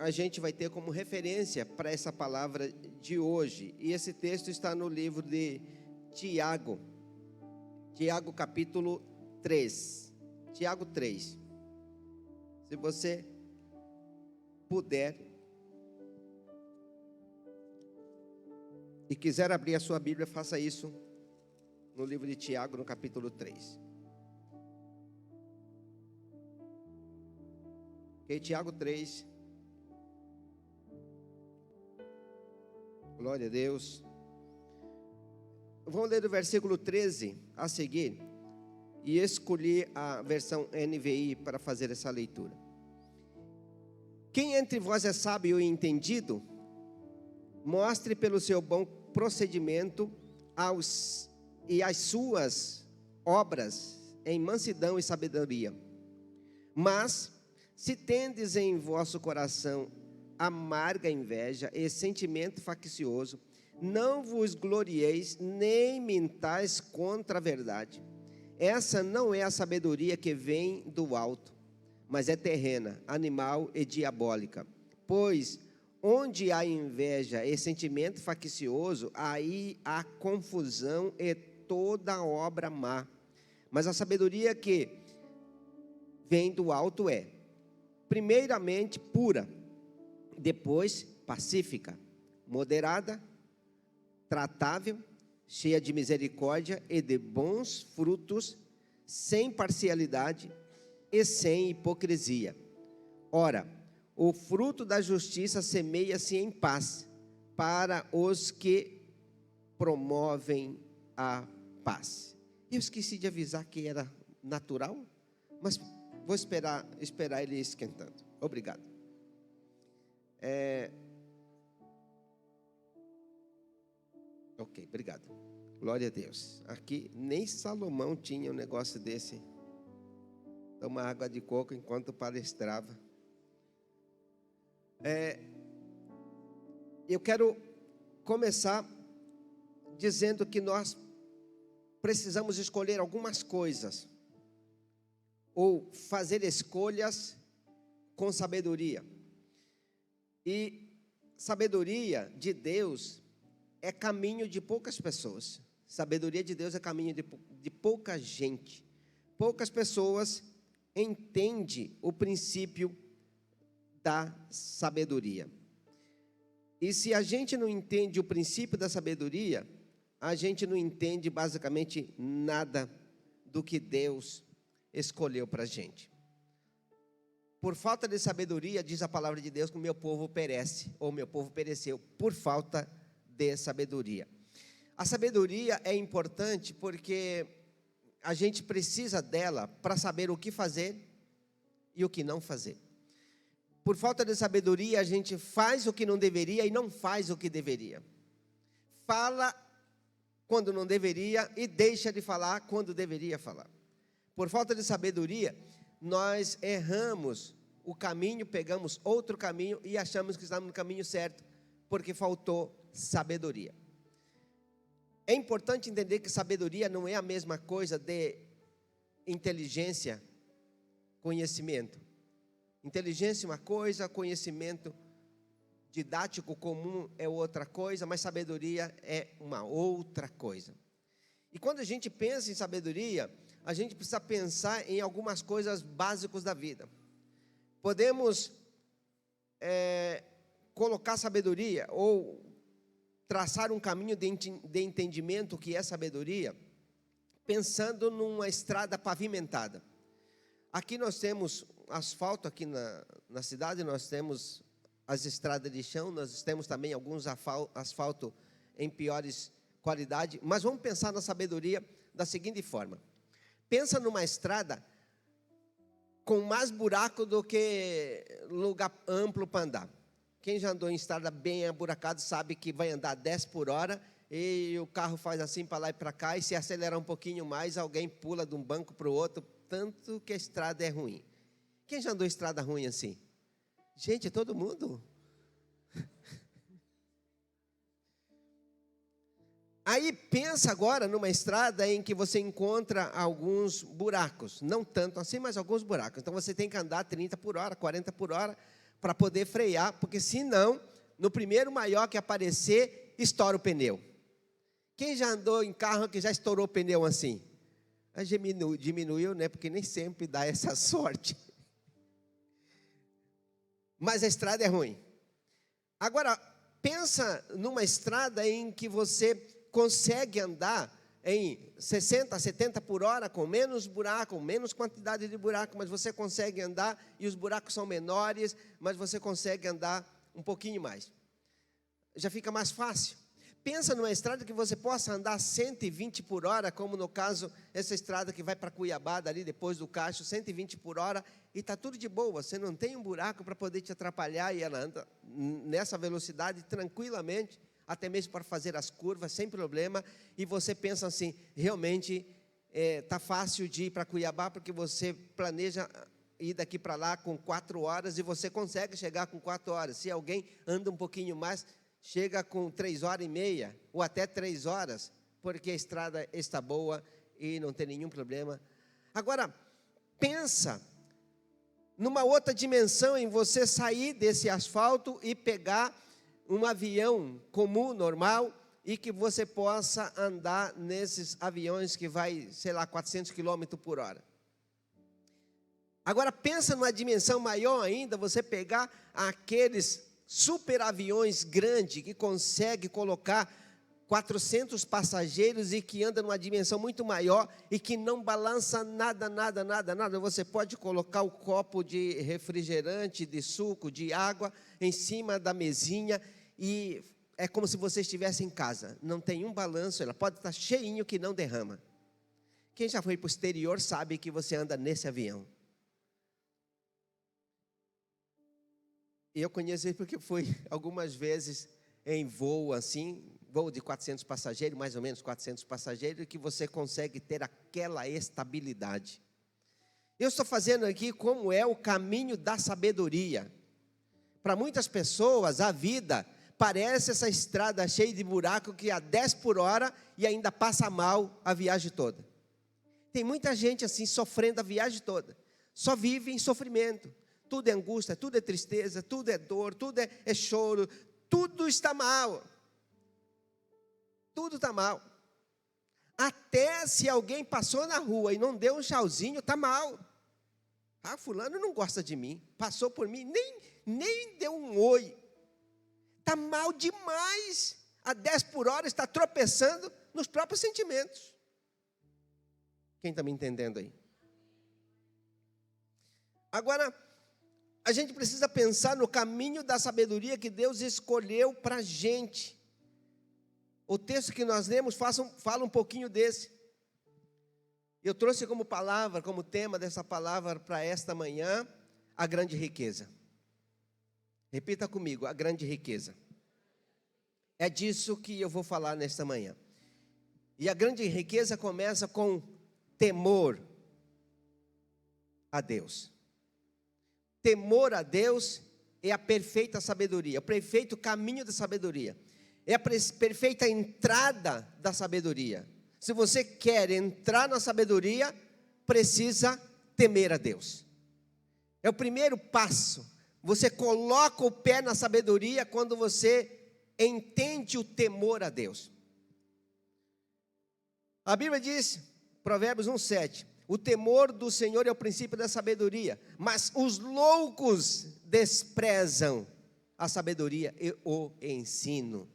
a gente vai ter como referência para essa palavra de hoje. E esse texto está no livro de Tiago. Tiago capítulo 3. Tiago 3. Se você puder e quiser abrir a sua Bíblia, faça isso no livro de Tiago, no capítulo 3. Ok, Tiago 3. Glória a Deus. Vamos ler do versículo 13 a seguir. E escolhi a versão NVI para fazer essa leitura. Quem entre vós é sábio e entendido, mostre pelo seu bom procedimento e as suas obras em mansidão e sabedoria. Mas, se tendes em vosso coração amarga inveja e sentimento faccioso, não vos glorieis nem mintais contra a verdade. Essa não é a sabedoria que vem do alto, mas é terrena, animal e diabólica. Pois onde há inveja e sentimento faccioso, aí há confusão e toda obra má. Mas a sabedoria que vem do alto é, primeiramente, pura, depois pacífica, moderada, tratável, cheia de misericórdia e de bons frutos, sem parcialidade e sem hipocrisia. Ora, o fruto da justiça semeia-se em paz para os que promovem a paz. Eu esqueci de avisar que era natural, mas vou esperar ele esquentando. Obrigado. Ok, obrigado. Glória a Deus. Aqui nem Salomão tinha um negócio desse. Tomar água de coco enquanto palestrava. Eu quero começar dizendo que nós precisamos escolher algumas coisas, ou fazer escolhas com sabedoria. E sabedoria de Deus é caminho de poucas pessoas. Sabedoria de Deus é caminho de pouca gente. Poucas pessoas entendem o princípio da sabedoria. E se a gente não entende o princípio da sabedoria, a gente não entende basicamente nada do que Deus escolheu para a gente. Por falta de sabedoria, diz a palavra de Deus, que o meu povo perece, ou meu povo pereceu, por falta de sabedoria. A sabedoria é importante porque a gente precisa dela para saber o que fazer e o que não fazer. Por falta de sabedoria, a gente faz o que não deveria e não faz o que deveria. Fala quando não deveria e deixa de falar quando deveria falar. Por falta de sabedoria, nós erramos o caminho, pegamos outro caminho e achamos que estamos no caminho certo, porque faltou sabedoria. É importante entender que sabedoria não é a mesma coisa de inteligência, conhecimento. Inteligência é uma coisa, conhecimento didático comum é outra coisa, mas sabedoria é uma outra coisa. E quando a gente pensa em sabedoria, a gente precisa pensar em algumas coisas básicas da vida. Podemos colocar sabedoria ou traçar um caminho de entendimento que é sabedoria, pensando numa estrada pavimentada. Aqui nós temos asfalto, aqui na cidade nós temos as estradas de chão, nós temos também alguns asfalto em piores qualidade, mas vamos pensar na sabedoria da seguinte forma. Pensa numa estrada com mais buraco do que lugar amplo para andar. Quem já andou em estrada bem aburacada sabe que vai andar 10 por hora e o carro faz assim para lá e para cá, e se acelerar um pouquinho mais, alguém pula de um banco para o outro, tanto que a estrada é ruim. Quem já andou em estrada ruim assim? Gente, todo mundo. Aí pensa agora numa estrada em que você encontra alguns buracos, não tanto assim, mas alguns buracos. Então você tem que andar 30 por hora, 40 por hora, para poder frear, porque senão, no primeiro maior que aparecer, estoura o pneu. Quem já andou em carro que já estourou o pneu assim? Diminuiu, né? Porque nem sempre dá essa sorte. Mas a estrada é ruim. Agora, pensa numa estrada em que você consegue andar em 60, 70 por hora, com menos buraco, menos quantidade de buraco, mas você consegue andar, e os buracos são menores, mas você consegue andar um pouquinho mais. Já fica mais fácil. Pensa numa estrada que você possa andar 120 por hora, como no caso, essa estrada que vai para Cuiabá, dali depois do Cacho, 120 por hora, e está tudo de boa, você não tem um buraco para poder te atrapalhar, e ela anda nessa velocidade tranquilamente, até mesmo para fazer as curvas, sem problema, e você pensa assim, realmente está fácil de ir para Cuiabá, porque você planeja ir daqui para lá com 4 horas, e você consegue chegar com 4 horas. Se alguém anda um pouquinho mais, chega com 3 horas e meia, ou até 3 horas, porque a estrada está boa e não tem nenhum problema. Agora, pensa numa outra dimensão em você sair desse asfalto e pegar um avião comum, normal, e que você possa andar nesses aviões que vai, sei lá, 400 km por hora. Agora, pensa numa dimensão maior ainda, você pegar aqueles super aviões grandes que consegue colocar 400 passageiros e que anda numa dimensão muito maior e que não balança nada. Você pode colocar o copo de refrigerante, de suco, de água em cima da mesinha e é como se você estivesse em casa. Não tem um balanço, ela pode estar cheinho que não derrama. Quem já foi para o exterior sabe que você anda nesse avião. Eu conheço isso porque fui algumas vezes em voo assim, voo de 400 passageiros, mais ou menos 400 passageiros, que você consegue ter aquela estabilidade. Eu estou fazendo aqui como é o caminho da sabedoria. Para muitas pessoas, a vida parece essa estrada cheia de buraco que a 10 por hora e ainda passa mal a viagem toda. Tem muita gente assim sofrendo a viagem toda, só vive em sofrimento. Tudo é angústia, tudo é tristeza, tudo é dor, tudo é choro, tudo está mal. Tudo está mal. Até se alguém passou na rua e não deu um tchauzinho, está mal. Ah, fulano não gosta de mim, passou por mim, nem deu um oi. Está mal demais. A 10 por hora está tropeçando nos próprios sentimentos. Quem está me entendendo aí? Agora, a gente precisa pensar no caminho da sabedoria que Deus escolheu para a gente. O texto que nós lemos fala um pouquinho desse. Eu trouxe como palavra, como tema dessa palavra para esta manhã, a grande riqueza. Repita comigo, a grande riqueza. É disso que eu vou falar nesta manhã. E a grande riqueza começa com temor a Deus. Temor a Deus é a perfeita sabedoria, o perfeito caminho da sabedoria. É a perfeita entrada da sabedoria. Se você quer entrar na sabedoria, precisa temer a Deus. É o primeiro passo. Você coloca o pé na sabedoria quando você entende o temor a Deus. A Bíblia diz, Provérbios 1:7, o temor do Senhor é o princípio da sabedoria, mas os loucos desprezam a sabedoria e o ensino.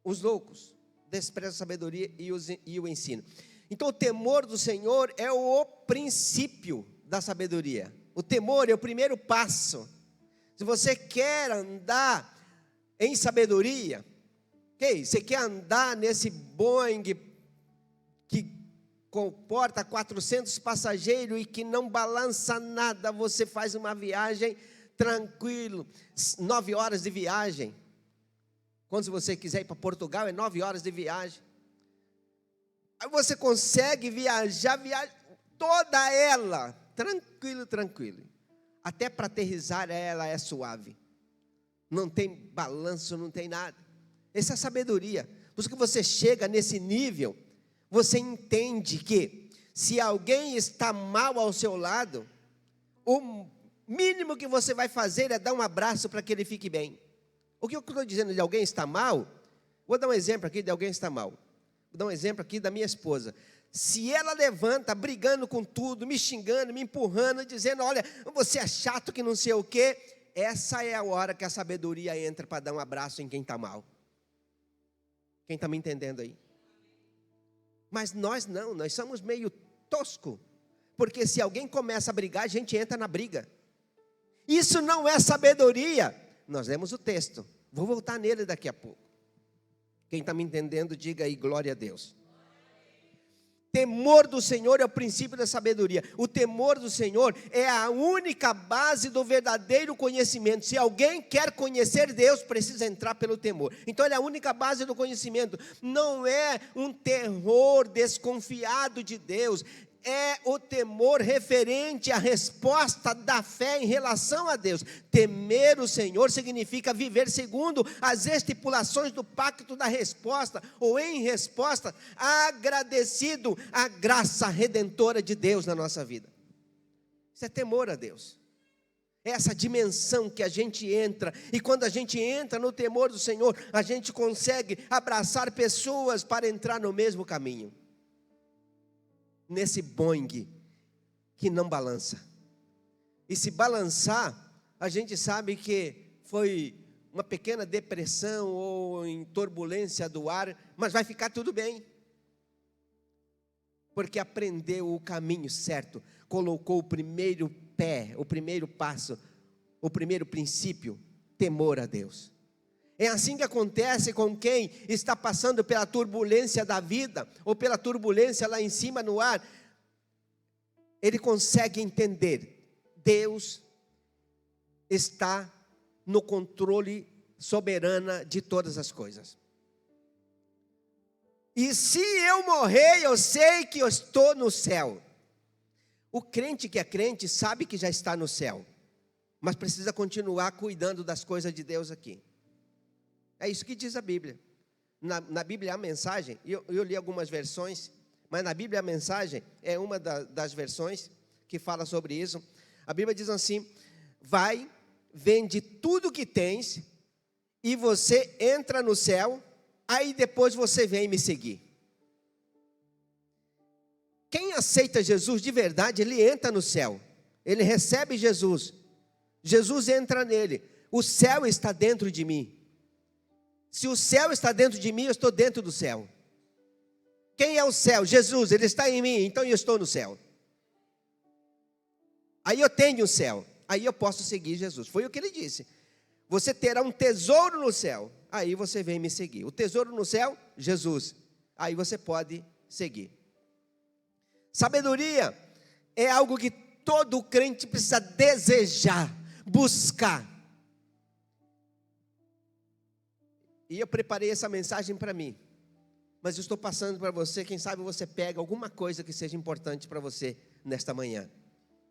Os loucos desprezam a sabedoria e o ensino. Então o temor do Senhor é o princípio da sabedoria. O temor é o primeiro passo. Se você quer andar em sabedoria, você quer andar nesse Boeing que comporta 400 passageiros e que não balança nada, você faz uma viagem tranquilo, 9 horas de viagem. Quando você quiser ir para Portugal, é 9 horas de viagem. Aí você consegue viajar toda ela, tranquilo. Até para aterrissar ela é suave. Não tem balanço, não tem nada. Essa é a sabedoria. Por isso que você chega nesse nível, você entende que se alguém está mal ao seu lado, mínimo que você vai fazer é dar um abraço para que ele fique bem. O que eu estou dizendo de alguém está mal, vou dar um exemplo aqui de alguém está mal. Vou dar um exemplo aqui da minha esposa. Se ela levanta brigando com tudo, me xingando, me empurrando, dizendo, olha, você é chato que não sei o quê, essa é a hora que a sabedoria entra para dar um abraço em quem está mal. Quem está me entendendo aí? Mas nós não, nós somos meio tosco, porque se alguém começa a brigar, a gente entra na briga. Isso não é sabedoria. Nós lemos o texto, vou voltar nele daqui a pouco. Quem está me entendendo, diga aí, glória a Deus. Temor do Senhor é o princípio da sabedoria. O temor do Senhor é a única base do verdadeiro conhecimento. Se alguém quer conhecer Deus, precisa entrar pelo temor. Então, ele é a única base do conhecimento. Não é um terror desconfiado de Deus. É o temor referente à resposta da fé em relação a Deus. Temer o Senhor significa viver segundo as estipulações do pacto da resposta, ou em resposta, agradecido à graça redentora de Deus na nossa vida. Isso é temor a Deus. É essa dimensão que a gente entra, e quando a gente entra no temor do Senhor, a gente consegue abraçar pessoas para entrar no mesmo caminho. Nesse Boeing que não balança. E se balançar, a gente sabe que foi uma pequena depressão ou em turbulência do ar, mas vai ficar tudo bem. Porque aprendeu o caminho certo, colocou o primeiro pé, o primeiro passo, o primeiro princípio, temor a Deus. É assim que acontece com quem está passando pela turbulência da vida, ou pela turbulência lá em cima no ar. Ele consegue entender, Deus está no controle soberano de todas as coisas. E se eu morrer, eu sei que eu estou no céu. O crente que é crente sabe que já está no céu, mas precisa continuar cuidando das coisas de Deus aqui. É isso que diz a Bíblia. Na Bíblia a mensagem, eu li algumas versões, mas na Bíblia a mensagem é uma das versões que fala sobre isso. A Bíblia diz assim, vai, vende tudo que tens, e você entra no céu, aí depois você vem me seguir. Quem aceita Jesus de verdade, ele entra no céu, ele recebe Jesus, Jesus entra nele, o céu está dentro de mim. Se o céu está dentro de mim, eu estou dentro do céu. Quem é o céu? Jesus, ele está em mim, então eu estou no céu. Aí eu tenho o céu, aí eu posso seguir Jesus. Foi o que ele disse. Você terá um tesouro no céu, aí você vem me seguir. O tesouro no céu, Jesus. Aí você pode seguir. Sabedoria é algo que todo crente precisa desejar, buscar. E eu preparei essa mensagem para mim, mas eu estou passando para você, quem sabe você pega alguma coisa que seja importante para você nesta manhã,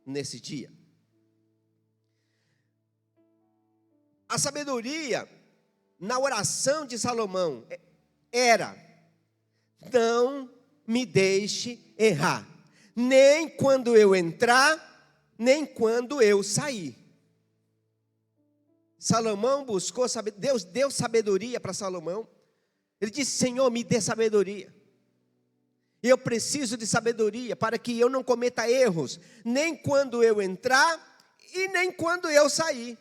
nesse dia. A sabedoria na oração de Salomão era, não me deixe errar, nem quando eu entrar, nem quando eu sair. Salomão buscou sabedoria, Deus deu sabedoria para Salomão. Ele disse, Senhor, me dê sabedoria. Eu preciso de sabedoria para que eu não cometa erros, nem quando eu entrar e nem quando eu sair.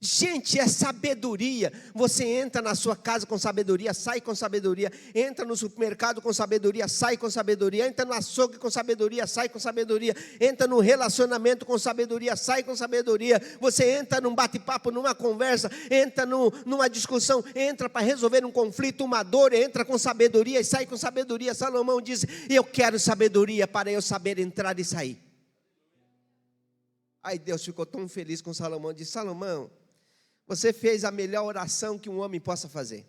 Gente, é sabedoria. Você entra na sua casa com sabedoria, sai com sabedoria. Entra no supermercado com sabedoria, sai com sabedoria. Entra no açougue com sabedoria, sai com sabedoria. Entra no relacionamento com sabedoria, sai com sabedoria. Você entra num bate-papo, numa conversa, entra numa discussão, entra para resolver um conflito, uma dor, entra com sabedoria e sai com sabedoria. Salomão disse, eu quero sabedoria para eu saber entrar e sair. Aí Deus ficou tão feliz com Salomão, disse, Salomão, você fez a melhor oração que um homem possa fazer.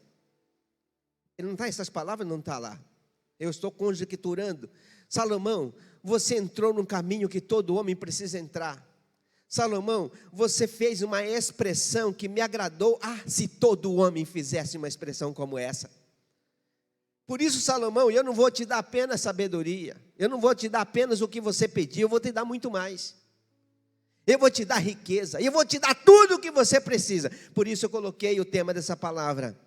Ele não está, essas palavras não está lá. Eu estou conjecturando. Salomão, você entrou num caminho que todo homem precisa entrar. Salomão, você fez uma expressão que me agradou. Se todo homem fizesse uma expressão como essa. Por isso, Salomão, eu não vou te dar apenas sabedoria. Eu não vou te dar apenas o que você pediu, eu vou te dar muito mais. Eu vou te dar riqueza, eu vou te dar tudo o que você precisa. Por isso eu coloquei o tema dessa palavra: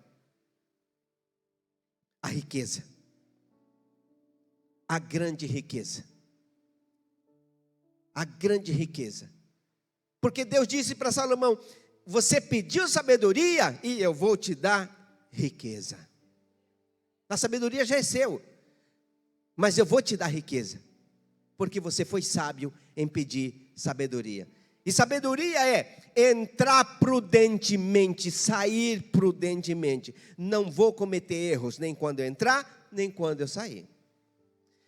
a riqueza. A grande riqueza. A grande riqueza. Porque Deus disse para Salomão: você pediu sabedoria e eu vou te dar riqueza. A sabedoria já é seu, mas eu vou te dar riqueza, porque você foi sábio em pedir sabedoria. E sabedoria é entrar prudentemente, sair prudentemente. Não vou cometer erros nem quando eu entrar, nem quando eu sair.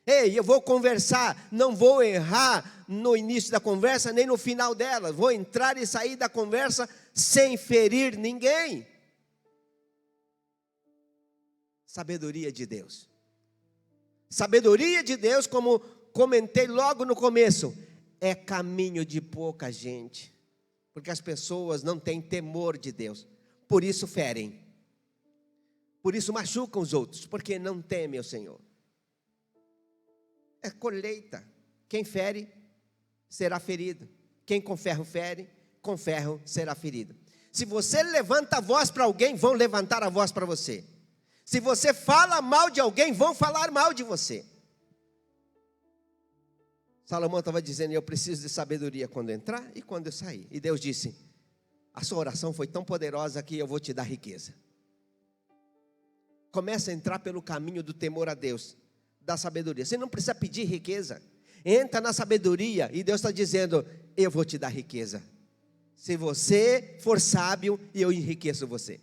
Ei, eu vou conversar, não vou errar no início da conversa, nem no final dela. Vou entrar e sair da conversa sem ferir ninguém. Sabedoria de Deus. Sabedoria de Deus, como comentei logo no começo, é caminho de pouca gente. Porque as pessoas não têm temor de Deus. Por isso ferem. Por isso machucam os outros, porque não temem o Senhor. É colheita. Quem fere, será ferido. Quem com ferro fere, com ferro será ferido. Se você levanta a voz para alguém, vão levantar a voz para você. Se você fala mal de alguém, vão falar mal de você. Salomão estava dizendo: eu preciso de sabedoria quando entrar e quando eu sair. E Deus disse: a sua oração foi tão poderosa que eu vou te dar riqueza. Começa a entrar pelo caminho do temor a Deus, da sabedoria. Você não precisa pedir riqueza. Entra na sabedoria e Deus está dizendo: eu vou te dar riqueza. Se você for sábio, eu enriqueço você.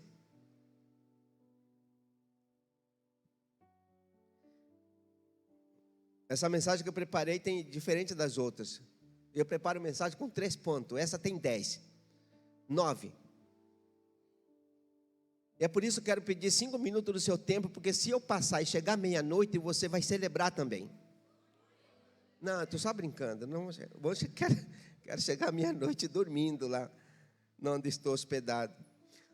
Essa mensagem que eu preparei tem diferente das outras. Eu preparo mensagem com 3 pontos. Essa tem 10. 9. É por isso que eu quero pedir 5 minutos do seu tempo, porque se eu passar e chegar meia-noite, você vai celebrar também. Não, eu estou só brincando. Não, hoje quero chegar meia-noite dormindo lá, onde estou hospedado.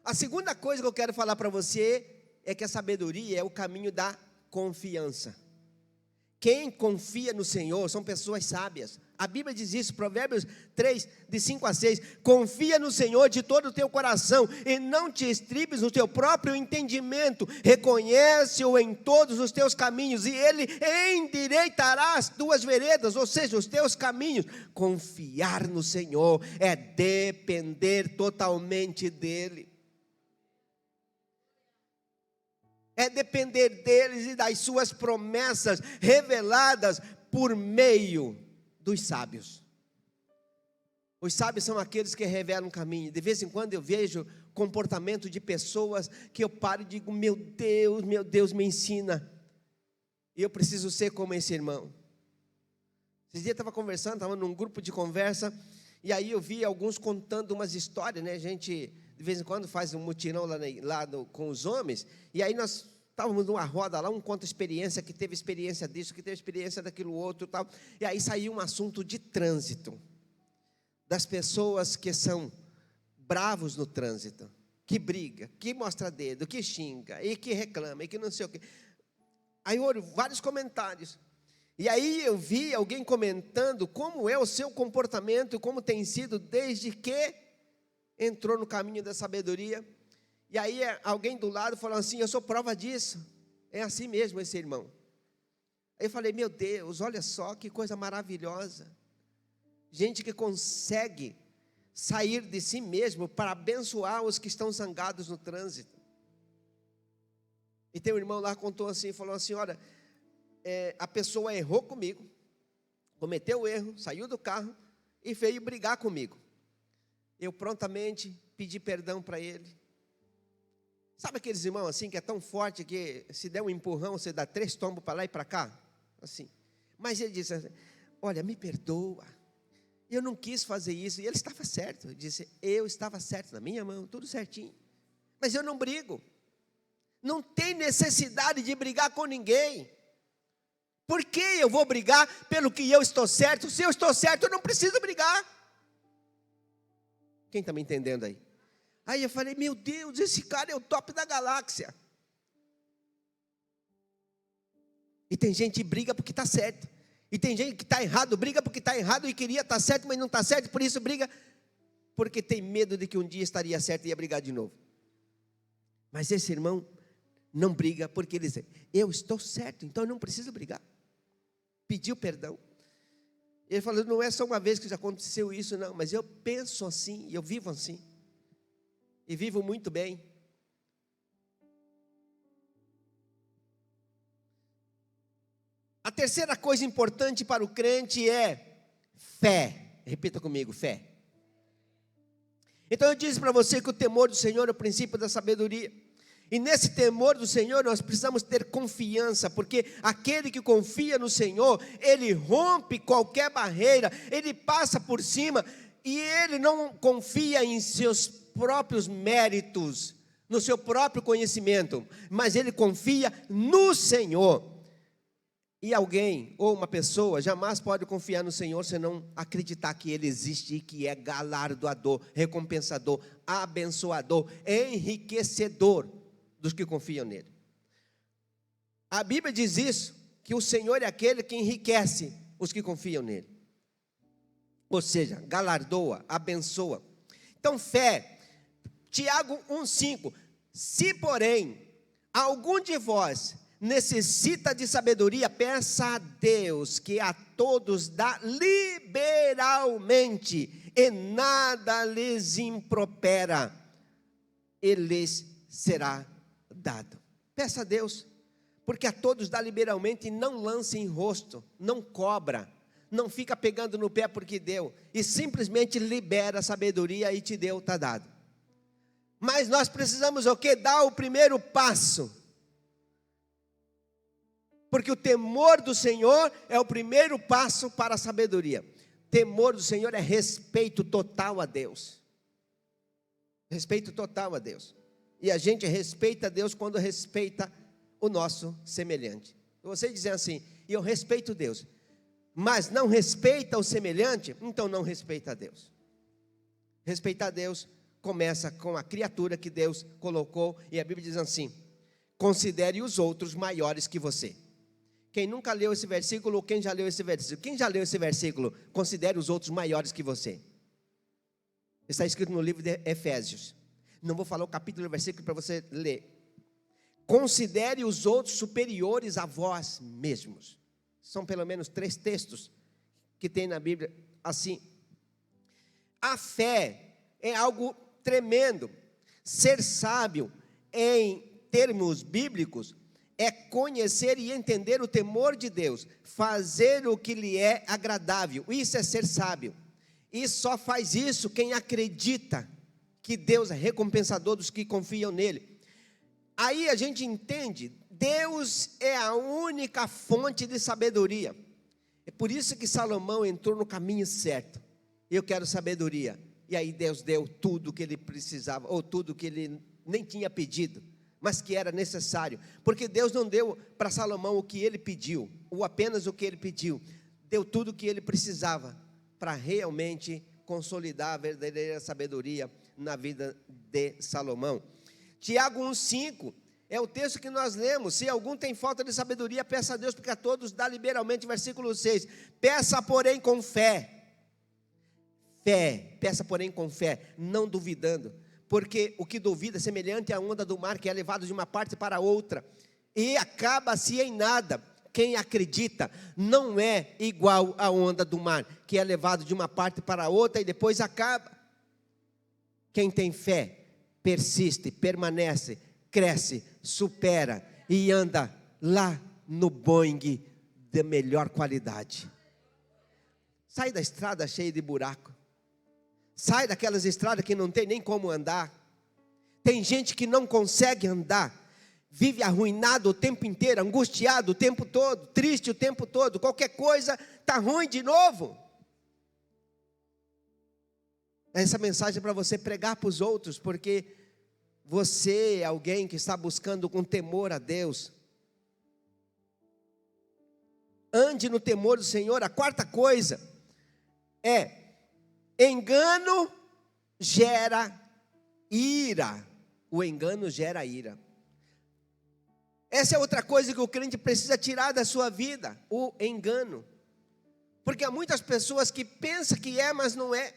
A segunda coisa que eu quero falar para você é que a sabedoria é o caminho da confiança. Quem confia no Senhor são pessoas sábias. A Bíblia diz isso, Provérbios 3, de 5 a 6. Confia no Senhor de todo o teu coração e não te estribes no teu próprio entendimento. Reconhece-o em todos os teus caminhos e Ele endireitará as tuas veredas, ou seja, os teus caminhos. Confiar no Senhor é depender totalmente dEle. É depender deles e das suas promessas reveladas por meio dos sábios. Os sábios são aqueles que revelam o caminho. De vez em quando eu vejo comportamento de pessoas que eu paro e digo: meu Deus, me ensina. E eu preciso ser como esse irmão. Esse dia eu estava conversando, estava num grupo de conversa, e aí eu vi alguns contando umas histórias, né? A gente de vez em quando faz um mutirão com os homens, e aí nós estávamos numa roda lá, um conta experiência, que teve experiência disso, que teve experiência daquilo outro, tal, e aí saiu um assunto de trânsito, das pessoas que são bravos no trânsito, que briga, que mostra dedo, que xinga, e que reclama, e que não sei o quê. Aí eu olho vários comentários, e aí eu vi alguém comentando como é o seu comportamento, como tem sido desde que entrou no caminho da sabedoria. E aí alguém do lado falou assim: eu sou prova disso. É assim mesmo esse irmão. Aí eu falei: meu Deus, olha só que coisa maravilhosa. Gente que consegue sair de si mesmo para abençoar os que estão zangados no trânsito. E tem um irmão lá que contou assim, falou assim: olha, a pessoa errou comigo, cometeu o erro, saiu do carro e veio brigar comigo. Eu prontamente pedi perdão para ele. Sabe aqueles irmãos assim que é tão forte que se der um empurrão, você dá 3 tombos para lá e para cá? Assim. Mas ele disse assim: olha, me perdoa, eu não quis fazer isso. E ele estava certo. Ele disse: eu estava certo na minha mão, tudo certinho. Mas eu não brigo. Não tem necessidade de brigar com ninguém. Por que eu vou brigar pelo que eu estou certo? Se eu estou certo, eu não preciso brigar. Quem está me entendendo aí? Aí eu falei: meu Deus, esse cara é o top da galáxia. E tem gente que briga porque está certo. E tem gente que está errado, briga porque está errado e queria estar certo, mas não está certo, por isso briga, porque tem medo de que um dia estaria certo e ia brigar de novo. Mas esse irmão não briga, porque ele diz: eu estou certo, então eu não preciso brigar. Pediu perdão. Ele falou: não é só uma vez que já aconteceu isso, não, mas eu penso assim, eu vivo assim, e vivo muito bem. A terceira coisa importante para o crente é fé. Repita comigo: fé. Então eu disse para você que o temor do Senhor é o princípio da sabedoria. E nesse temor do Senhor nós precisamos ter confiança, porque aquele que confia no Senhor, ele rompe qualquer barreira, ele passa por cima, e ele não confia em seus próprios méritos, no seu próprio conhecimento, mas ele confia no Senhor. E alguém, ou uma pessoa, jamais pode confiar no Senhor se não acreditar que Ele existe e que é galardoador, recompensador, abençoador, enriquecedor dos que confiam nele. A Bíblia diz isso, que o Senhor é aquele que enriquece os que confiam nele. Ou seja, galardoa, abençoa. Então, fé, Tiago 1,5: se porém algum de vós necessita de sabedoria, peça a Deus, que a todos dá liberalmente, e nada lhes impropera, e lhes será dado. Peça a Deus, porque a todos dá liberalmente, e não lance em rosto, não cobra, não fica pegando no pé porque deu, e simplesmente libera a sabedoria e te deu, está dado. Mas nós precisamos o quê? Dar o primeiro passo. Porque o temor do Senhor é o primeiro passo para a sabedoria. Temor do Senhor é respeito total a Deus. Respeito total a Deus. E a gente respeita a Deus quando respeita o nosso semelhante. Você dizer assim: eu respeito Deus, mas não respeita o semelhante, então não respeita a Deus. Respeitar a Deus começa com a criatura que Deus colocou, e a Bíblia diz assim: considere os outros maiores que você. Quem nunca leu esse versículo, ou quem já leu esse versículo? Quem já leu esse versículo? Considere os outros maiores que você. Está escrito no livro de Efésios. Não vou falar o capítulo e o versículo para você ler. Considere os outros superiores a vós mesmos. São pelo menos 3 textos que tem na Bíblia assim. A fé é algo tremendo. Ser sábio, em termos bíblicos, é conhecer e entender o temor de Deus, fazer o que lhe é agradável. Isso é ser sábio. E só faz isso quem acredita que Deus é recompensador dos que confiam nele. Aí a gente entende, Deus é a única fonte de sabedoria. É por isso que Salomão entrou no caminho certo. Eu quero sabedoria. E aí Deus deu tudo o que ele precisava, ou tudo que ele nem tinha pedido, mas que era necessário, porque Deus não deu para Salomão o que ele pediu, ou apenas o que ele pediu, deu tudo o que ele precisava, para realmente consolidar a verdadeira sabedoria na vida de Salomão. Tiago 1,5 é o texto que nós lemos: se algum tem falta de sabedoria, peça a Deus, porque a todos dá liberalmente. Versículo 6, peça porém com fé, peça porém com fé, não duvidando, porque o que duvida é semelhante à onda do mar, que é levado de uma parte para outra, e acaba-se em nada. Quem acredita não é igual à onda do mar, que é levado de uma parte para outra e depois acaba. Quem tem fé, persiste, permanece, cresce, supera e anda lá no Boeing de melhor qualidade. Sai da estrada cheia de buraco. Sai daquelas estradas que não tem nem como andar. Tem gente que não consegue andar, vive arruinado o tempo inteiro, angustiado o tempo todo, triste o tempo todo, qualquer coisa está ruim de novo. Essa mensagem é para você pregar para os outros, porque você é alguém que está buscando com temor a Deus. Ande no temor do Senhor. A quarta coisa é: engano gera ira. O engano gera ira. Essa é outra coisa que o crente precisa tirar da sua vida: o engano. Porque há muitas pessoas que pensam que é, mas não é.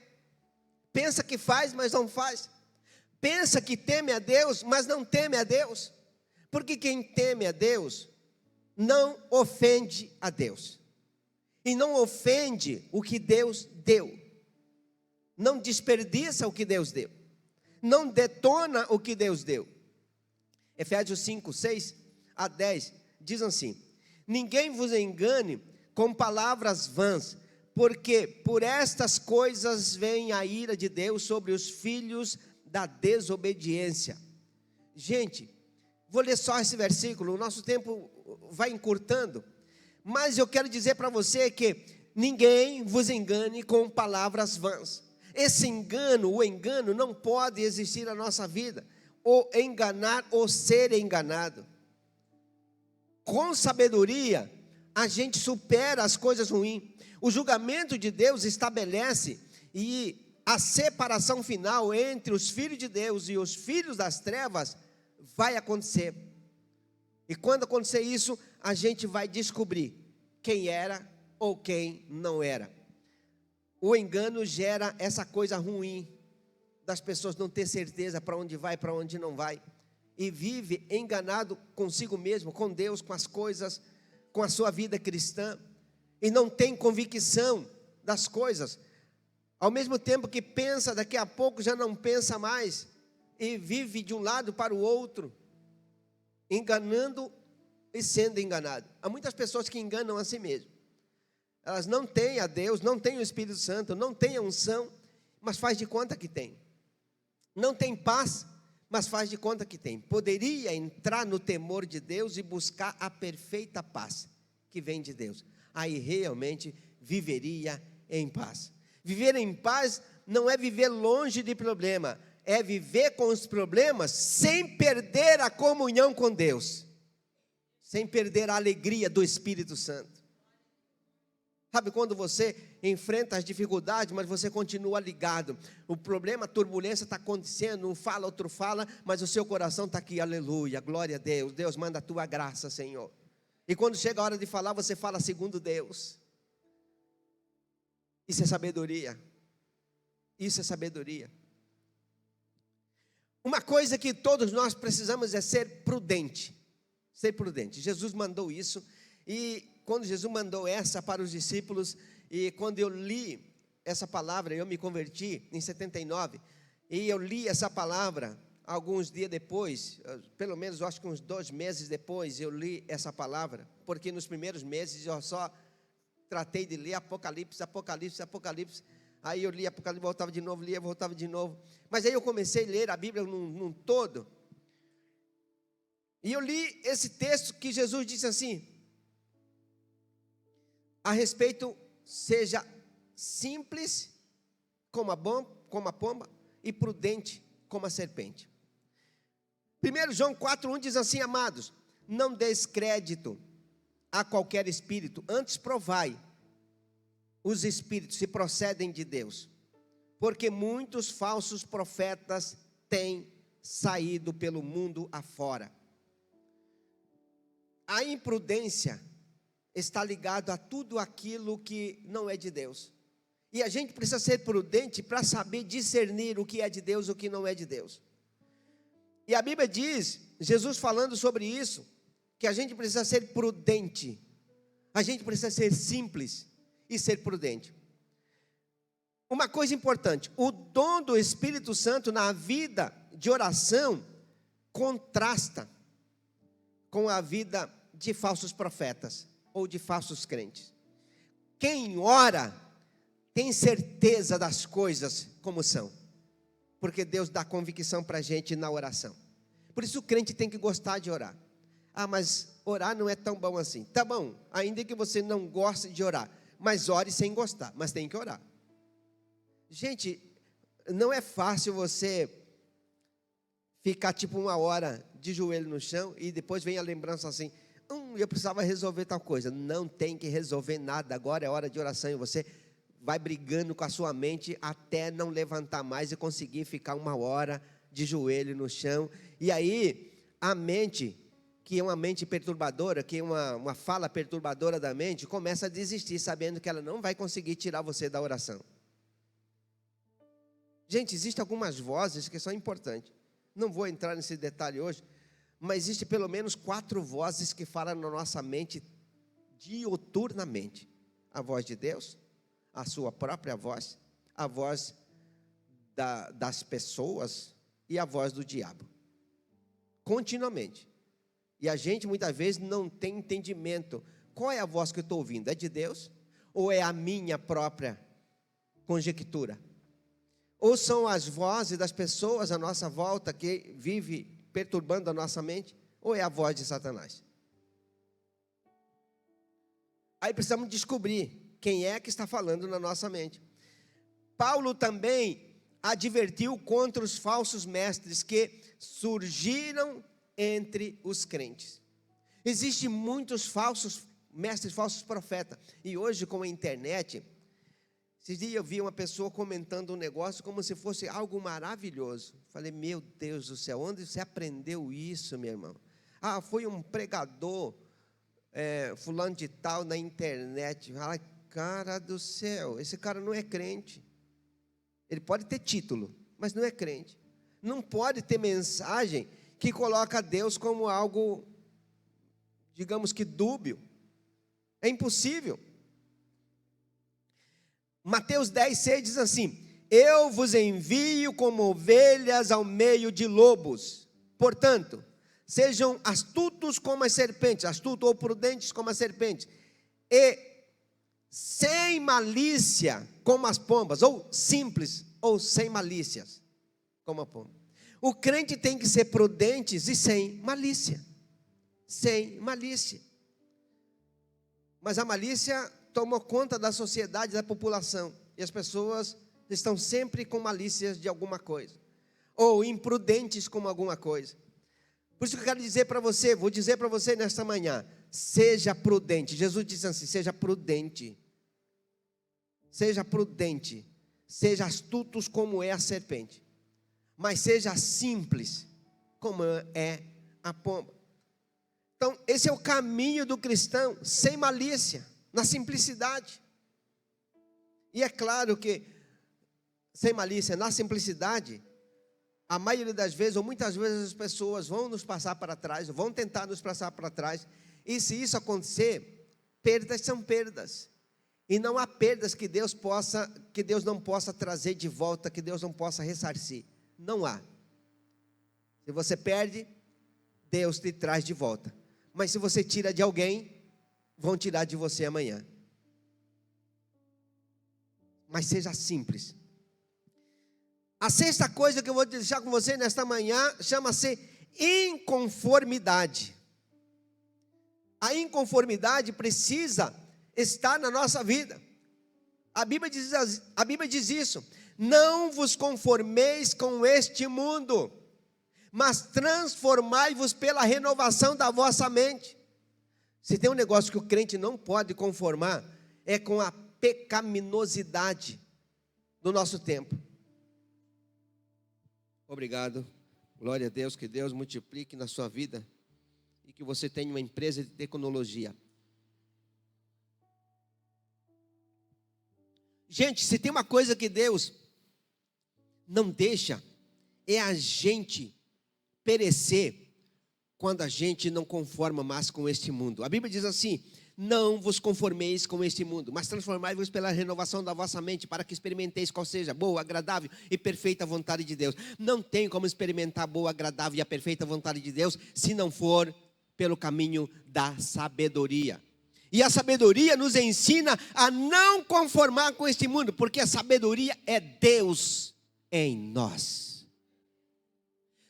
Pensa que faz, mas não faz. Pensa que teme a Deus, mas não teme a Deus. Porque quem teme a Deus não ofende a Deus. E não ofende o que Deus deu. Não desperdiça o que Deus deu. Não detona o que Deus deu. Efésios 5, 6 a 10 diz assim: ninguém vos engane com palavras vãs, porque por estas coisas vem a ira de Deus sobre os filhos da desobediência. Gente, vou ler só esse versículo, o nosso tempo vai encurtando, mas eu quero dizer para você que ninguém vos engane com palavras vãs. Esse engano, o engano não pode existir na nossa vida, ou enganar ou ser enganado. Com sabedoria, a gente supera as coisas ruins. O julgamento de Deus estabelece e a separação final entre os filhos de Deus e os filhos das trevas vai acontecer. E quando acontecer isso, a gente vai descobrir quem era ou quem não era. O engano gera essa coisa ruim das pessoas não ter certeza para onde vai, para onde não vai, e vive enganado consigo mesmo, com Deus, com as coisas, com a sua vida cristã, e não tem convicção das coisas. Ao mesmo tempo que pensa, daqui a pouco já não pensa mais, e vive de um lado para o outro, enganando e sendo enganado. Há muitas pessoas que enganam a si mesmas. Elas não têm a Deus, não têm o Espírito Santo, não têm a unção, mas faz de conta que tem. Não tem paz, mas faz de conta que tem. Poderia entrar no temor de Deus e buscar a perfeita paz que vem de Deus. Aí realmente viveria em paz. Viver em paz não é viver longe de problema, é viver com os problemas sem perder a comunhão com Deus, sem perder a alegria do Espírito Santo. Sabe quando você enfrenta as dificuldades, mas você continua ligado. O problema, a turbulência está acontecendo, um fala, outro fala, mas o seu coração está aqui, aleluia, glória a Deus. Deus manda a tua graça, Senhor. E quando chega a hora de falar, você fala segundo Deus. Isso é sabedoria. Isso é sabedoria. Uma coisa que todos nós precisamos é ser prudente. Ser prudente. Jesus mandou isso. E quando Jesus mandou essa para os discípulos, e quando eu li essa palavra, eu me converti em 79, e eu li essa palavra alguns dias depois, pelo menos eu acho que uns 2 meses depois, eu li essa palavra, porque nos primeiros meses eu só tratei de ler Apocalipse, Apocalipse, Apocalipse, aí eu li Apocalipse, voltava de novo, lia, voltava de novo, mas aí eu comecei a ler a Bíblia num todo, e eu li esse texto que Jesus disse assim: a respeito, seja simples como a pomba e prudente como a serpente. 1 João 4,1 diz assim: amados, não deis crédito a qualquer espírito, antes provai os espíritos se procedem de Deus, porque muitos falsos profetas têm saído pelo mundo afora. A imprudência está ligado a tudo aquilo que não é de Deus. E a gente precisa ser prudente para saber discernir o que é de Deus e o que não é de Deus. E a Bíblia diz, Jesus falando sobre isso, que a gente precisa ser prudente. A gente precisa ser simples e ser prudente. Uma coisa importante, o dom do Espírito Santo na vida de oração contrasta com a vida de falsos profetas ou de falsos crentes. Quem ora tem certeza das coisas como são, porque Deus dá convicção para a gente na oração. Por isso o crente tem que gostar de orar. Ah, mas orar não é tão bom assim. Tá bom, ainda que você não goste de orar, mas ore sem gostar, mas tem que orar. Gente, não é fácil você ficar tipo 1 hora de joelho no chão e depois vem a lembrança assim: eu precisava resolver tal coisa. Não tem que resolver nada, agora é hora de oração, e você vai brigando com a sua mente até não levantar mais e conseguir ficar 1 hora de joelho no chão. E aí a mente que é uma mente perturbadora, que é uma fala perturbadora da mente, começa a desistir, sabendo que ela não vai conseguir tirar você da oração. Gente, existem algumas vozes que são importantes. Não vou entrar nesse detalhe hoje, mas existe pelo menos 4 vozes que falam na nossa mente diuturnamente. A voz de Deus, a sua própria voz, a voz das pessoas e a voz do diabo. Continuamente. E a gente muitas vezes não tem entendimento. Qual é a voz que eu estou ouvindo? É de Deus? Ou é a minha própria conjectura? Ou são as vozes das pessoas à nossa volta que vive perturbando a nossa mente? Ou é a voz de Satanás? Aí precisamos descobrir quem é que está falando na nossa mente. Paulo também advertiu contra os falsos mestres que surgiram entre os crentes. Existem muitos falsos mestres, falsos profetas. E hoje, com a internet, esses dias eu vi uma pessoa comentando um negócio como se fosse algo maravilhoso. Falei, meu Deus do céu, onde você aprendeu isso, meu irmão? Ah, foi um pregador, fulano de tal, na internet. Ai, cara do céu, esse cara não é crente. Ele pode ter título, mas não é crente. Não pode ter mensagem que coloca Deus como algo, digamos que dúbio. É impossível. Mateus 10:6 diz assim: eu vos envio como ovelhas ao meio de lobos. Portanto, sejam astutos como as serpentes, astutos ou prudentes como as serpentes, e sem malícia como as pombas, ou simples, ou sem malícias como a pomba. O crente tem que ser prudentes e sem malícia. Sem malícia. Mas a malícia tomou conta da sociedade, da população. E as pessoas estão sempre com malícias de alguma coisa. Ou imprudentes com alguma coisa. Por isso que eu quero dizer para você, vou dizer para você nesta manhã, seja prudente. Jesus disse assim, seja prudente. Seja prudente. Seja astutos como é a serpente. Mas seja simples, como é a pomba. Então, esse é o caminho do cristão, sem malícia, na simplicidade. E é claro que, sem malícia, na simplicidade, a maioria das vezes, ou muitas vezes as pessoas vão nos passar para trás, vão tentar nos passar para trás, e se isso acontecer, perdas são perdas. E não há perdas que Deus não possa trazer de volta, que Deus não possa ressarcir. Não há. Se você perde, Deus te traz de volta. Mas se você tira de alguém, vão tirar de você amanhã. Mas seja simples. A sexta coisa que eu vou deixar com você nesta manhã chama-se inconformidade. A inconformidade precisa estar na nossa vida. A Bíblia diz isso. Não vos conformeis com este mundo, mas transformai-vos pela renovação da vossa mente. Se tem um negócio que o crente não pode conformar, é com a pecaminosidade do nosso tempo. Obrigado, glória a Deus, que Deus multiplique na sua vida e que você tenha uma empresa de tecnologia. Gente, se tem uma coisa que Deus não deixa, é a gente perecer quando a gente não conforma mais com este mundo. A Bíblia diz assim, não vos conformeis com este mundo, mas transformai-vos pela renovação da vossa mente, para que experimenteis qual seja a boa, agradável e perfeita vontade de Deus. Não tem como experimentar a boa, agradável e a perfeita vontade de Deus, se não for pelo caminho da sabedoria. E a sabedoria nos ensina a não conformar com este mundo, porque a sabedoria é Deus em nós.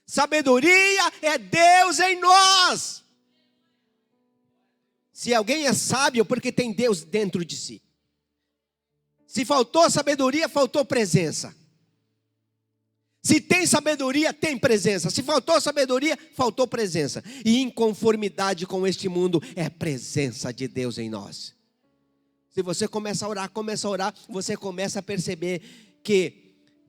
Sabedoria é Deus em nós. Se alguém é sábio, porque tem Deus dentro de si. Se faltou sabedoria, faltou presença. Se tem sabedoria, tem presença. Se faltou sabedoria, faltou presença. E inconformidade com este mundo é presença de Deus em nós. Se você começa a orar, você começa a perceber que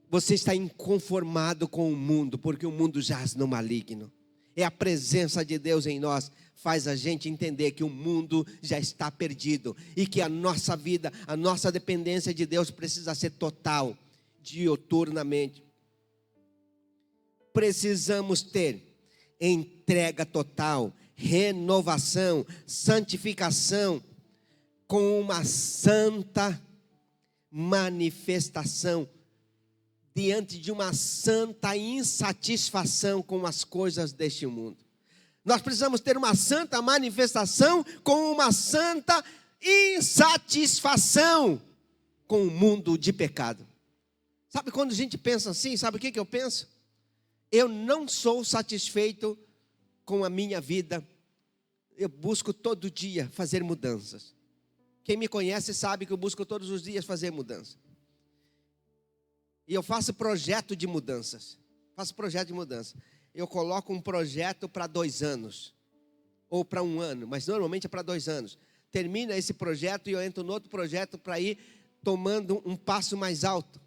você está inconformado com o mundo, porque o mundo jaz no maligno. É a presença de Deus em nós, faz a gente entender que o mundo já está perdido e que a nossa vida, a nossa dependência de Deus precisa ser total, diuturnamente. Precisamos ter entrega total, renovação, santificação, com uma santa manifestação, diante de uma santa insatisfação com as coisas deste mundo. Nós precisamos ter uma santa manifestação com uma santa insatisfação com o mundo de pecado. Sabe quando a gente pensa assim, sabe o que eu penso? Eu não sou satisfeito com a minha vida. Eu busco todo dia fazer mudanças. Quem me conhece sabe que eu busco todos os dias fazer mudanças. E eu faço projeto de mudanças. Eu coloco um projeto para 2 anos. Ou para 1 ano, mas normalmente é para 2 anos. Termina esse projeto e eu entro no outro projeto para ir tomando um passo mais alto.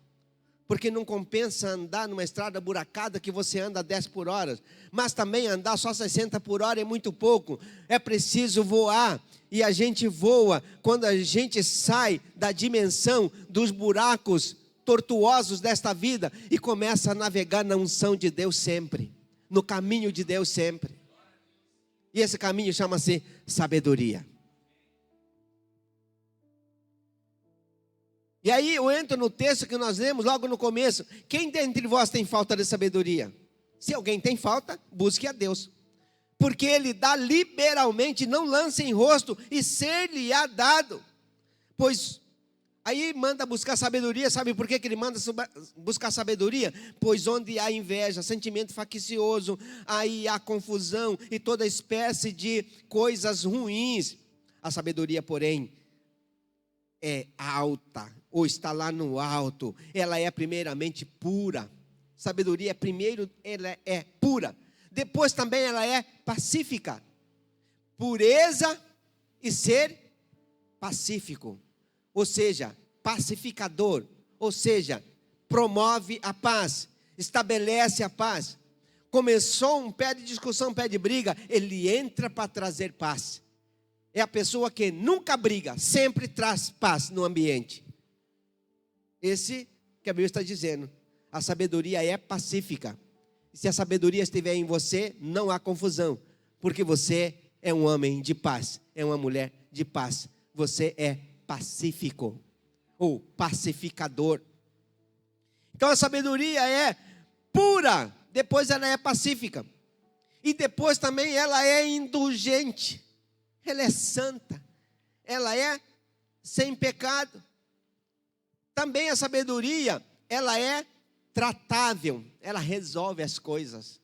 Porque não compensa andar numa estrada buracada que você anda 10 por hora. Mas também andar só 60 por hora é muito pouco. É preciso voar. E a gente voa quando a gente sai da dimensão dos buracos tortuosos desta vida e começa a navegar na unção de Deus sempre. No caminho de Deus sempre. E esse caminho chama-se sabedoria. E aí eu entro no texto que nós lemos logo no começo. Quem dentre vós tem falta de sabedoria? Se alguém tem falta, busque a Deus. Porque Ele dá liberalmente, não lança em rosto, e ser-lhe-á dado. Pois, aí manda buscar sabedoria. Sabe por que Ele manda buscar sabedoria? Pois onde há inveja, sentimento faccioso, aí há confusão e toda espécie de coisas ruins. A sabedoria, porém, é alta, ou está lá no alto. Ela é primeiramente pura. Sabedoria, primeiro, ela é pura. Depois também ela é pacífica. Pureza e ser pacífico. Ou seja, pacificador. Ou seja, promove a paz, estabelece a paz. Começou um pé de discussão, um pé de briga, ele entra para trazer paz. É a pessoa que nunca briga, sempre traz paz no ambiente. Esse que a Bíblia está dizendo. A sabedoria é pacífica. E se a sabedoria estiver em você, não há confusão. Porque você é um homem de paz, é uma mulher de paz. Você é pacífico, ou pacificador. Então a sabedoria é pura, depois ela é pacífica. E depois também ela é indulgente. Ela é santa, ela é sem pecado. Também a sabedoria, ela é tratável, ela resolve as coisas.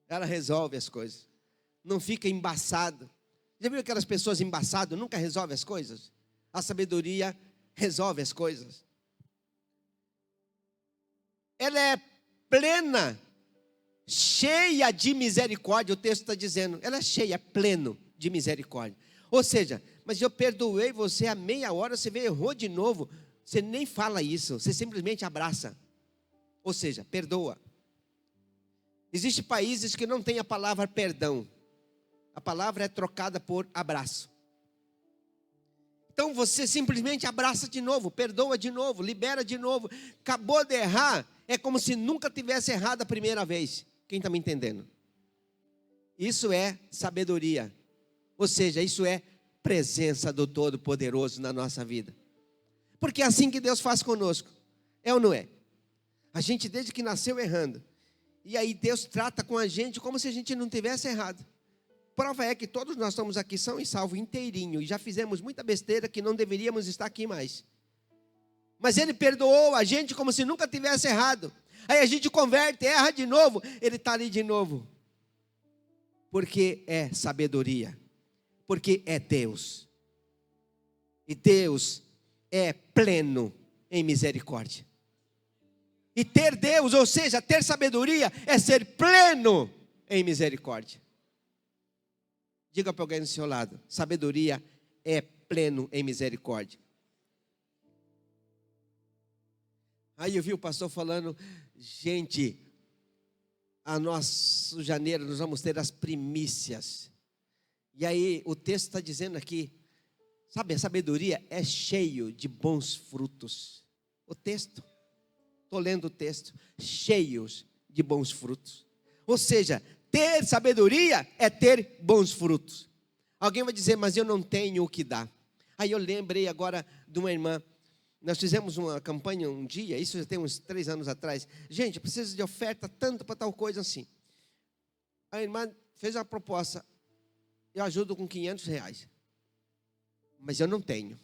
Ela resolve as coisas, não fica embaçado. Já viu aquelas pessoas embaçadas, nunca resolvem as coisas? A sabedoria resolve as coisas. Ela é plena, cheia de misericórdia, o texto está dizendo, ela é cheia, é pleno de misericórdia. Ou seja, mas eu perdoei você há meia hora, você veio e errou de novo. Você nem fala isso, você simplesmente abraça. Ou seja, perdoa. Existem países que não têm a palavra perdão. A palavra é trocada por abraço. Então você simplesmente abraça de novo, perdoa de novo, libera de novo. Acabou de errar, é como se nunca tivesse errado a primeira vez. Quem está me entendendo? Isso é sabedoria. Ou seja, isso é presença do Todo-Poderoso na nossa vida. Porque é assim que Deus faz conosco. É ou não é? A gente desde que nasceu errando. E aí Deus trata com a gente como se a gente não tivesse errado. Prova é que todos nós estamos aqui são e salvos inteirinho. E já fizemos muita besteira que não deveríamos estar aqui mais. Mas Ele perdoou a gente como se nunca tivesse errado. Aí a gente converte, erra de novo. Ele está ali de novo. Porque é sabedoria. Porque é Deus. E Deus é pleno em misericórdia. E ter Deus, ou seja, ter sabedoria, é ser pleno em misericórdia. Diga para alguém do seu lado, sabedoria é pleno em misericórdia. Aí eu vi o pastor falando, gente, a nosso janeiro nós vamos ter as primícias. E aí o texto está dizendo aqui, sabe, a sabedoria é cheio de bons frutos. O texto, estou lendo o texto, cheios de bons frutos. Ou seja, ter sabedoria é ter bons frutos. Alguém vai dizer, mas eu não tenho o que dar. Aí eu lembrei agora de uma irmã. Nós fizemos uma campanha um dia, isso já tem uns 3 anos atrás. Gente, precisa de oferta tanto para tal coisa assim. A irmã fez uma proposta, eu ajudo com R$500. Mas eu não tenho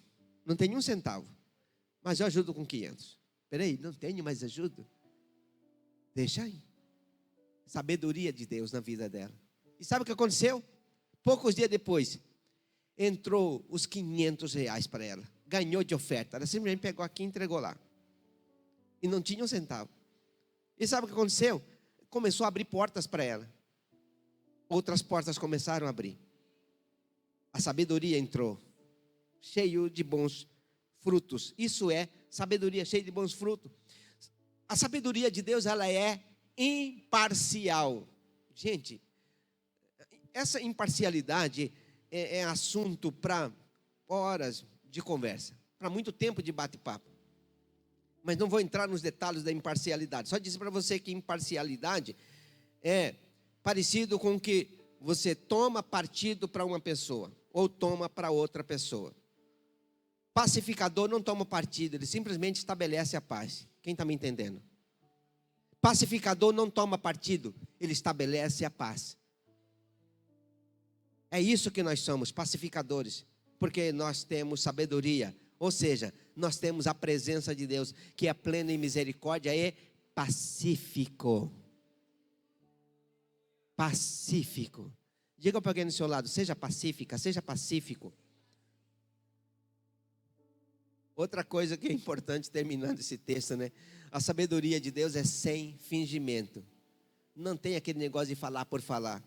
um centavo. Mas eu ajudo com 500. Peraí, não tenho, mas ajudo? Deixa aí. Sabedoria de Deus na vida dela. E sabe o que aconteceu? Poucos dias depois, entrou os R$500 para ela. Ganhou de oferta. Ela simplesmente pegou aqui e entregou lá. E não tinha um centavo. E sabe o que aconteceu? Começou a abrir portas para ela. Outras portas começaram a abrir. A sabedoria entrou. Cheio de bons frutos. Isso é sabedoria, cheia de bons frutos. A sabedoria de Deus, ela é imparcial. Gente, essa imparcialidade é assunto para horas de conversa, para muito tempo de bate-papo. Mas não vou entrar nos detalhes da imparcialidade. Só dizer para você que imparcialidade é parecido com que você toma partido para uma pessoa ou toma para outra pessoa. Pacificador não toma partido, ele simplesmente estabelece a paz. Quem está me entendendo? Pacificador não toma partido, ele estabelece a paz. É isso que nós somos, pacificadores, porque nós temos sabedoria, ou seja, nós temos a presença de Deus, que é pleno em misericórdia e pacífico. Pacífico. Diga para alguém do seu lado, seja pacífica, seja pacífico. Outra coisa que é importante, terminando esse texto, né? A sabedoria de Deus é sem fingimento. Não tem aquele negócio de falar por falar.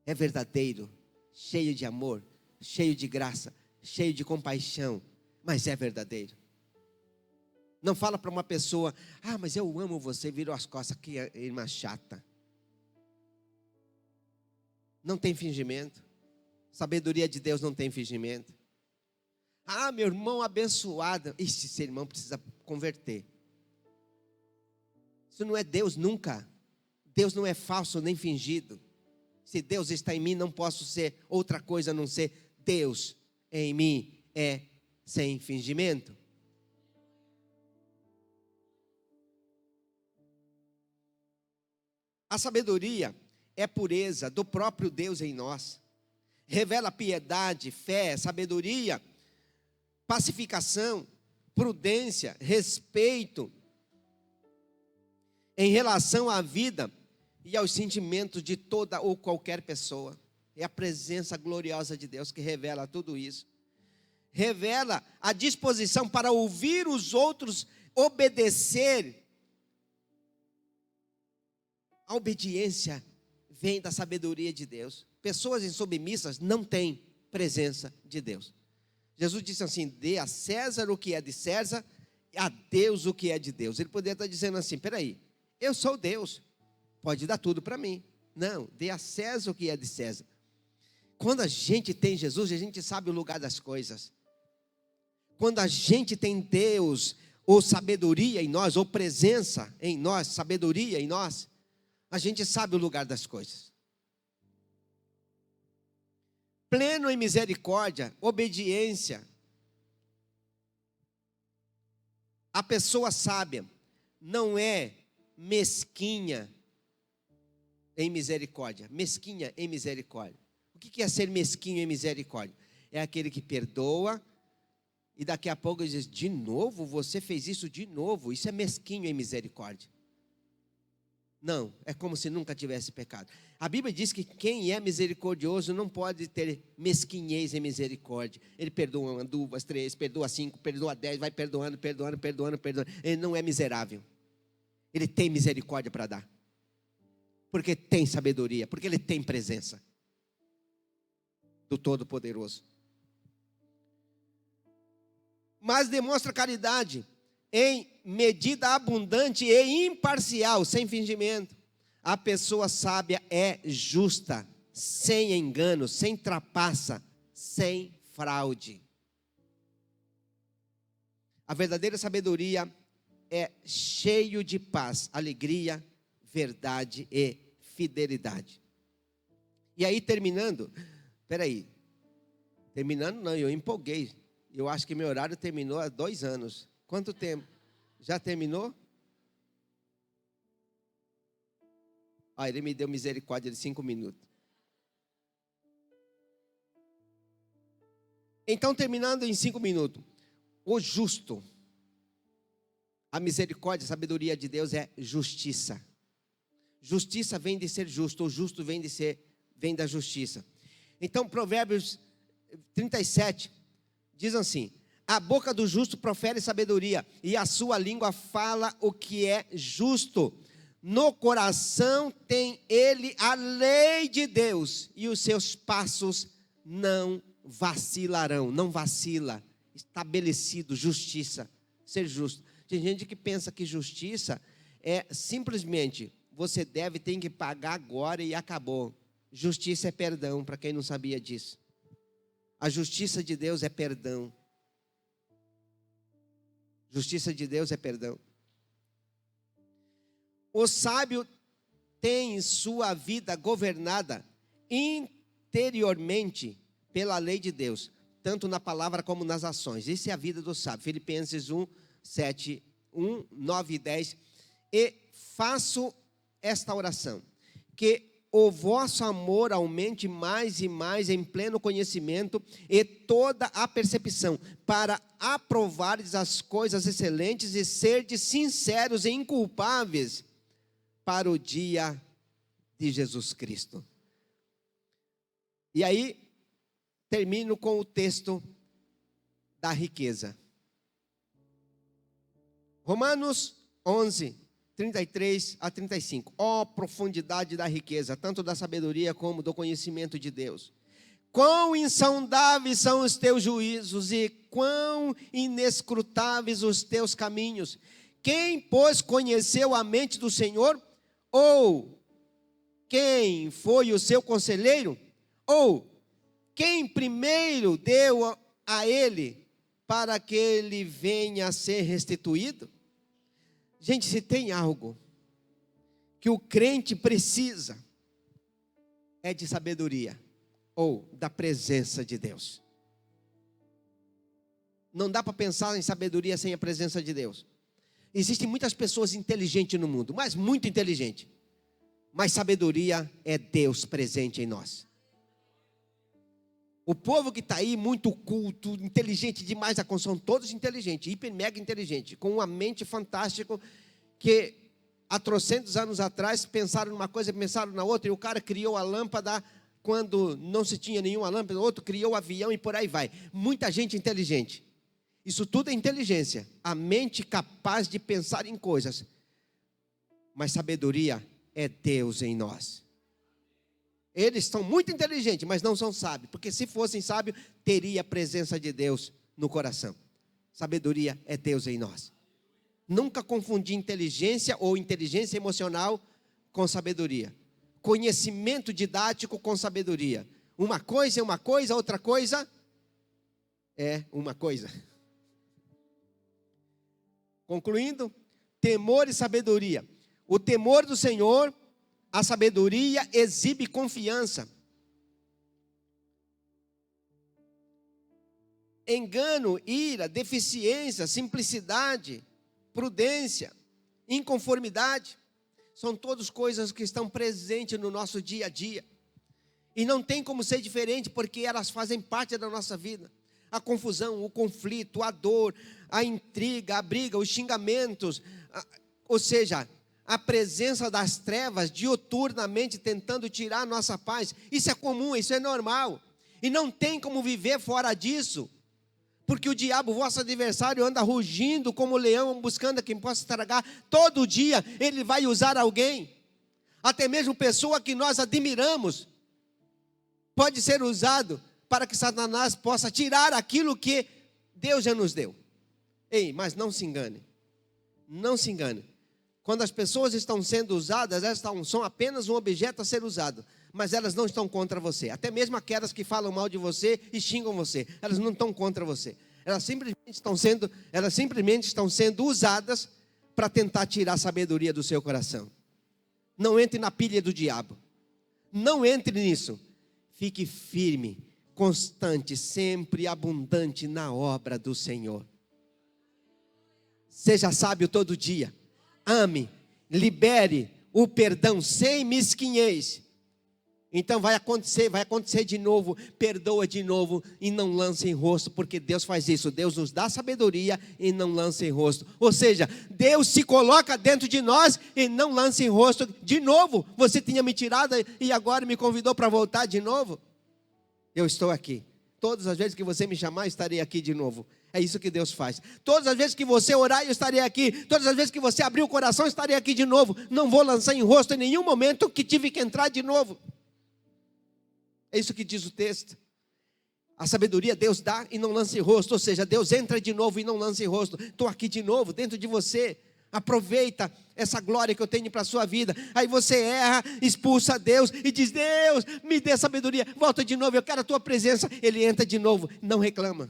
É verdadeiro, cheio de amor, cheio de graça, cheio de compaixão, mas é verdadeiro. Não fala para uma pessoa, mas eu amo você, virou as costas, que irmã chata. Não tem fingimento. Sabedoria de Deus não tem fingimento. Meu irmão abençoado. Esse irmão precisa converter. Isso não é Deus nunca. Deus não é falso nem fingido. Se Deus está em mim, não posso ser outra coisa a não ser Deus em mim. É sem fingimento. A sabedoria é pureza do próprio Deus em nós. Revela piedade, fé, sabedoria, pacificação, prudência, respeito em relação à vida e aos sentimentos de toda ou qualquer pessoa. É a presença gloriosa de Deus que revela tudo isso. Revela a disposição para ouvir os outros, obedecer. A obediência vem da sabedoria de Deus. Pessoas insubmissas não têm presença de Deus. Jesus disse assim, dê a César o que é de César, e a Deus o que é de Deus. Ele poderia estar dizendo assim, peraí, eu sou Deus, pode dar tudo para mim. Não, dê a César o que é de César. Quando a gente tem Jesus, a gente sabe o lugar das coisas. Quando a gente tem Deus, ou sabedoria em nós, ou presença em nós, sabedoria em nós, a gente sabe o lugar das coisas. Pleno em misericórdia, obediência. A pessoa sábia não é mesquinha em misericórdia. Mesquinha em misericórdia. O que é ser mesquinho em misericórdia? É aquele que perdoa e daqui a pouco diz, de novo, você fez isso de novo. Isso é mesquinho em misericórdia. Não, é como se nunca tivesse pecado. A Bíblia diz que quem é misericordioso não pode ter mesquinhez em misericórdia. Ele perdoa uma, duas, três, perdoa 5, perdoa 10, vai perdoando. Ele não é miserável. Ele tem misericórdia para dar. Porque tem sabedoria, porque ele tem presença do Todo-Poderoso. Mas demonstra caridade em medida abundante e imparcial, sem fingimento. A pessoa sábia é justa, sem engano, sem trapaça, sem fraude. A verdadeira sabedoria é cheio de paz, alegria, verdade e fidelidade. E aí terminando não, eu empolguei. Eu acho que meu horário terminou há 2 anos. Quanto tempo? Já terminou? Ele me deu misericórdia de 5 minutos. Então, terminando em 5 minutos. O justo, a misericórdia, a sabedoria de Deus é justiça. Justiça vem de ser justo, o justo vem da justiça. Então, Provérbios 37 diz assim: a boca do justo profere sabedoria, e a sua língua fala o que é justo. No coração tem ele a lei de Deus, e os seus passos não vacilarão. Não vacila. Estabelecido, justiça, ser justo. Tem gente que pensa que justiça é simplesmente tem que pagar agora e acabou. Justiça é perdão, para quem não sabia disso. A justiça de Deus é perdão. Justiça de Deus é perdão. O sábio tem sua vida governada interiormente pela lei de Deus, tanto na palavra como nas ações. Isso é a vida do sábio. Filipenses 1, 7, 1, 9 e 10. E faço esta oração: que o vosso amor aumente mais e mais em pleno conhecimento e toda a percepção, para aprovardes as coisas excelentes e serdes sinceros e inculpáveis para o dia de Jesus Cristo. E aí, termino com o texto da riqueza. Romanos 11, 33 a 35. Ó profundidade da riqueza, tanto da sabedoria como do conhecimento de Deus. Quão insondáveis são os teus juízos e quão inescrutáveis os teus caminhos. Quem, pois, conheceu a mente do Senhor? Ou quem foi o seu conselheiro? Ou quem primeiro deu a ele para que ele venha a ser restituído? Gente, se tem algo que o crente precisa, é de sabedoria, ou da presença de Deus. Não dá para pensar em sabedoria sem a presença de Deus. Existem muitas pessoas inteligentes no mundo, mas muito inteligentes. Mas sabedoria é Deus presente em nós. O povo que está aí, muito culto, inteligente demais da conta, são todos inteligentes, hiper mega inteligentes, com uma mente fantástica, que há trocentos anos atrás pensaram numa coisa, pensaram na outra, e o cara criou a lâmpada quando não se tinha nenhuma lâmpada, o outro criou o avião e por aí vai. Muita gente inteligente. Isso tudo é inteligência, a mente capaz de pensar em coisas. Mas sabedoria é Deus em nós. Eles são muito inteligentes, mas não são sábios, porque se fossem sábios, teria a presença de Deus no coração. Sabedoria é Deus em nós. Nunca confundir inteligência ou inteligência emocional com sabedoria. Conhecimento didático com sabedoria. Uma coisa é uma coisa, outra coisa é uma coisa. Concluindo, temor e sabedoria. O temor do Senhor, a sabedoria exibe confiança. Engano, ira, deficiência, simplicidade, prudência, inconformidade, são todas coisas que estão presentes no nosso dia a dia. E não tem como ser diferente, porque elas fazem parte da nossa vida. A confusão, o conflito, a dor, a intriga, a briga, os xingamentos, ou seja, a presença das trevas diuturnamente tentando tirar a nossa paz. Isso é comum, isso é normal. E não tem como viver fora disso. Porque o diabo, vosso adversário, anda rugindo como leão, buscando a quem possa estragar. Todo dia ele vai usar alguém. Até mesmo pessoa que nós admiramos pode ser usado para que Satanás possa tirar aquilo que Deus já nos deu. Ei, mas não se engane. Não se engane. Quando as pessoas estão sendo usadas, elas são apenas um objeto a ser usado, mas elas não estão contra você. Até mesmo aquelas que falam mal de você e xingam você, elas não estão contra você. Elas simplesmente estão sendo usadas para tentar tirar a sabedoria do seu coração. Não entre na pilha do diabo. Não entre nisso. Fique firme, constante, sempre abundante na obra do Senhor. Seja sábio todo dia. Ame, libere o perdão sem mesquinhez. Então vai acontecer de novo, perdoa de novo e não lança em rosto, porque Deus faz isso, Deus nos dá sabedoria e não lança em rosto. Ou seja, Deus se coloca dentro de nós e não lança em rosto de novo. Você tinha me tirado e agora me convidou para voltar de novo? Eu estou aqui. Todas as vezes que você me chamar, estarei aqui de novo. É isso que Deus faz. Todas as vezes que você orar, eu estarei aqui. Todas as vezes que você abrir o coração, estarei aqui de novo. Não vou lançar em rosto em nenhum momento que tive que entrar de novo. É isso que diz o texto. A sabedoria Deus dá e não lança em rosto. Ou seja, Deus entra de novo e não lança em rosto. Estou aqui de novo, dentro de você. Aproveita essa glória que eu tenho para a sua vida. Aí você erra, expulsa Deus e diz: Deus, me dê sabedoria. Volta de novo, eu quero a tua presença. Ele entra de novo, não reclama.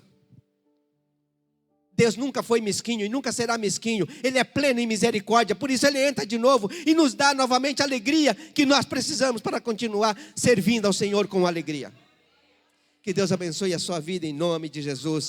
Deus nunca foi mesquinho e nunca será mesquinho. Ele é pleno em misericórdia. Por isso ele entra de novo e nos dá novamente a alegria que nós precisamos para continuar servindo ao Senhor com alegria. Que Deus abençoe a sua vida em nome de Jesus.